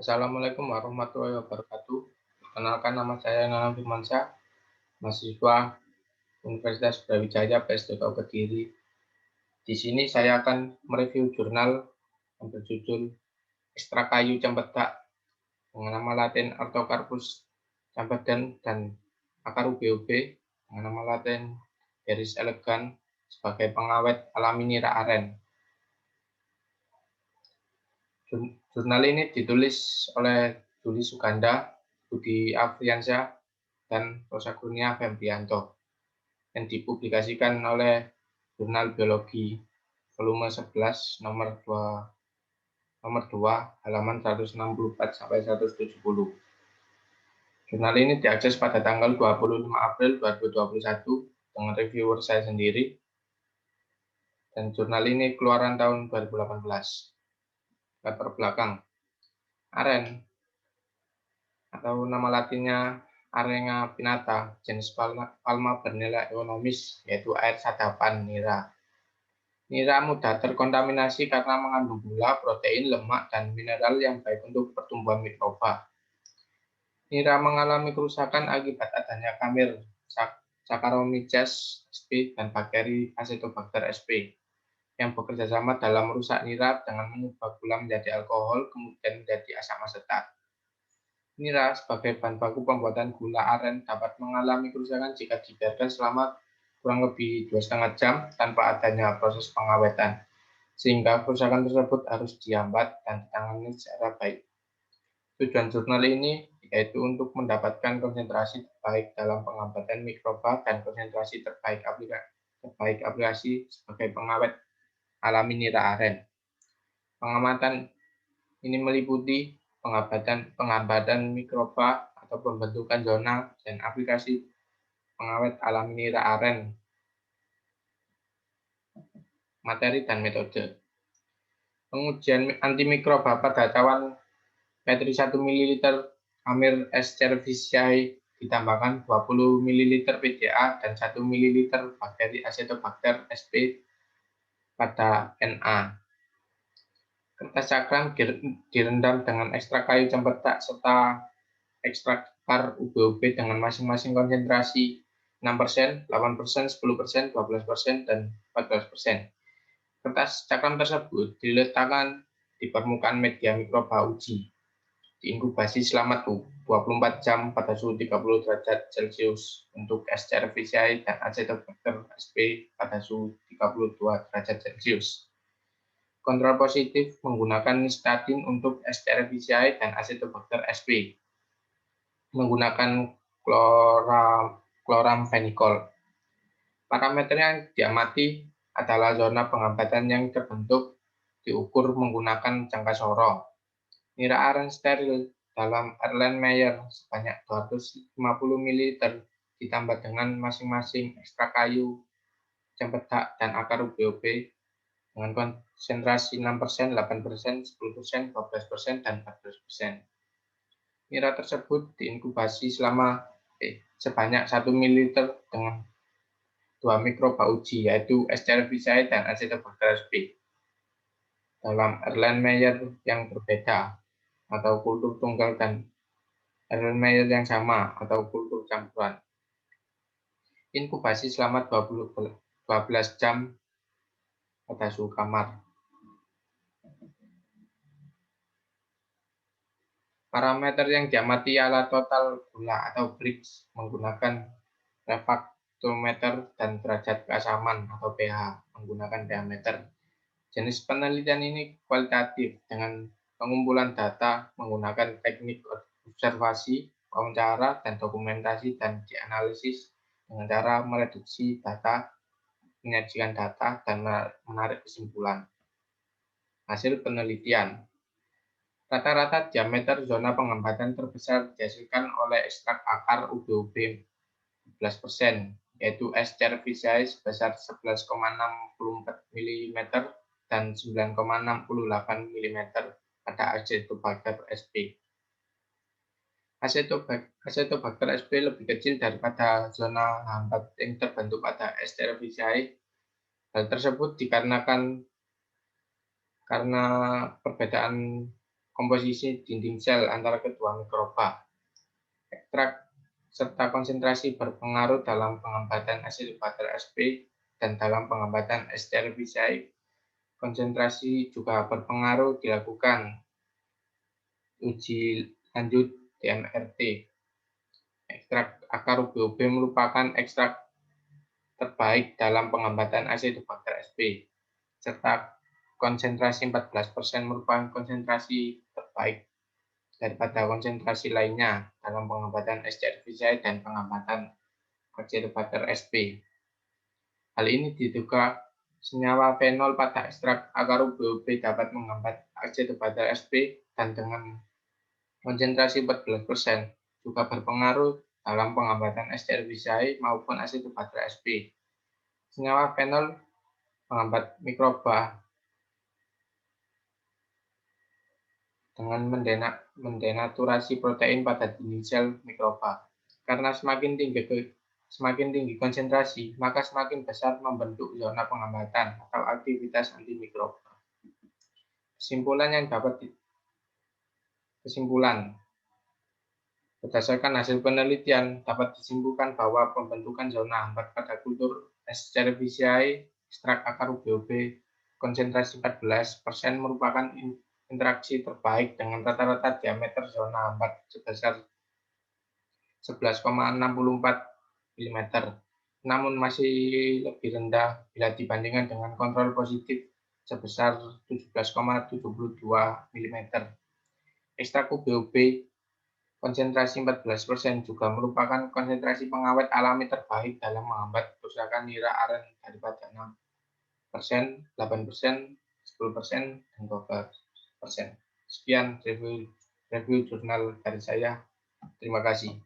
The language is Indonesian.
Assalamualaikum warahmatullahi wabarakatuh. Perkenalkan nama saya Nanang Firmansyah, mahasiswa Universitas Brawijaya PSDK Kediri. Di sini saya akan mereview jurnal yang berjudul Ekstrak Kayu Cempedak dengan nama Latin Artocarpus Cempeden dan akar UB-UB dengan nama Latin Beris elegan sebagai pengawet alami nira aren. Jurnal ini ditulis oleh Juli Suganda, Budi Afriansyah, dan Rosa Kurnia Fembrianto, yang dipublikasikan oleh Jurnal Biologi volume 11 nomor 2 halaman 164 sampai 170. Jurnal ini diakses pada tanggal 25 April 2021 dengan reviewer saya sendiri, dan jurnal ini keluaran tahun 2018. Latar belakang. Aren atau nama latinnya Arenga pinnata, jenis Palma bernilai ekonomis, yaitu air sadapan nira. Nira mudah terkontaminasi karena mengandung gula, protein, lemak, dan mineral yang baik untuk pertumbuhan mikroba. Nira mengalami kerusakan akibat adanya kamir Saccharomyces sp dan bakteri Acetobacter sp yang bekerja sama dalam merusak nira dengan mengubah gula menjadi alkohol, kemudian menjadi asam asetat. Nira sebagai bahan baku pembuatan gula aren dapat mengalami kerusakan jika dibiarkan selama kurang lebih 2,5 jam tanpa adanya proses pengawetan, sehingga kerusakan tersebut harus dihambat dan ditangani secara baik. Tujuan jurnal ini yaitu untuk mendapatkan konsentrasi terbaik dalam pengambatan mikroba dan konsentrasi terbaik aplikasi sebagai pengawet alami nira aren. Pengamatan ini meliputi penghambatan mikroba atau pembentukan zona dan aplikasi pengawet alami nira aren. Materi dan metode. Pengujian antimikroba pada cawan Petri 1 ml Amir S. cerevisiae ditambahkan 20 ml PDA dan 1 ml bakteri Acetobacter sp pada Na. Kertas cakram direndam dengan ekstrak kayu cempedak serta ekstrak akar UB-UB dengan masing-masing konsentrasi 6%, 8%, 10%, 12%, dan 14%. Kertas cakram tersebut diletakkan di permukaan media mikroba uji, diinkubasi selama 24 jam pada suhu 30 derajat Celcius untuk S. cerevisiae dan Acetobacter sp pada suhu 32 derajat Celcius. Kontrol positif menggunakan nistadin untuk S. cerevisiae dan Acetobacter sp. Menggunakan chloramphenicol. Parameter yang diamati adalah zona penghambatan yang terbentuk diukur menggunakan jangka sorong. Nira aren steril dalam Erlenmeyer sebanyak 250 ml ditambah dengan masing-masing ekstrak kayu cempedak dan akar UB-UB dengan konsentrasi 6%, 8%, 10%, 12%, dan 14%. Nira tersebut diinkubasi sebanyak 1 ml dengan 2 mikroba uji, yaitu S. cerevisiae dan Acetobacter sp. dalam Erlenmeyer yang berbeda atau kultur tunggal dan Erlenmeyer yang sama atau kultur campuran. Inkubasi selama 12 jam pada suhu kamar. Parameter yang diamati adalah total gula atau Brix menggunakan refraktometer dan derajat keasaman atau pH menggunakan pH meter. Jenis penelitian ini kualitatif dengan pengumpulan data menggunakan teknik observasi, wawancara, dan dokumentasi dan dianalisis dengan cara mereduksi data, menyajikan data, dan menarik kesimpulan. Hasil penelitian. Rata-rata diameter zona penghambatan terbesar dihasilkan oleh ekstrak akar UB-UB 14%, yaitu S. cerevisiae sebesar 11,64 mm dan 9,68 mm pada Acetobacter sp. Acetobacter sp lebih kecil daripada zona hambat yang terbentuk pada S. cerevisiae. Hal tersebut dikarenakan karena perbedaan komposisi dinding sel antara kedua mikroba. Ekstrak serta konsentrasi berpengaruh dalam penghambatan Acinetobacter sp dan dalam penghambatan Escherichia. Konsentrasi juga berpengaruh. Dilakukan uji lanjut DMRT. Ekstrak akar UBOB merupakan ekstrak terbaik dalam penghambatan Acinetobacter sp, serta konsentrasi 14% merupakan konsentrasi terbaik daripada konsentrasi lainnya dalam penghambatan Escherichia dan penghambatan Acinetobacter sp. Hal ini diduga senyawa fenol pada ekstrak akar UBOB dapat menghambat Acinetobacter sp dan dengan konsentrasi 14% juga berpengaruh dalam penghambatan Escherichia maupun Acinetobacter sp. Senyawa fenol menghambat mikroba dengan mendenaturasi protein pada dinding sel mikroba. Karena semakin tinggi konsentrasi, maka semakin besar membentuk zona penghambatan atau aktivitas antimikroba. Kesimpulan berdasarkan hasil penelitian dapat disimpulkan bahwa pembentukan zona hambat pada kultur Escherichia ekstrak akar UBOB konsentrasi 14% merupakan interaksi terbaik dengan rata-rata diameter zona hambat sebesar 11,64 mm, namun masih lebih rendah bila dibandingkan dengan kontrol positif sebesar 17,72 mm. Ekstrak UBOB konsentrasi 14% juga merupakan konsentrasi pengawet alami terbaik dalam menghambat kerusakan nira aren daripada 6%, 8%, 10%, dan 12%. Sekian review jurnal dari saya. Terima kasih.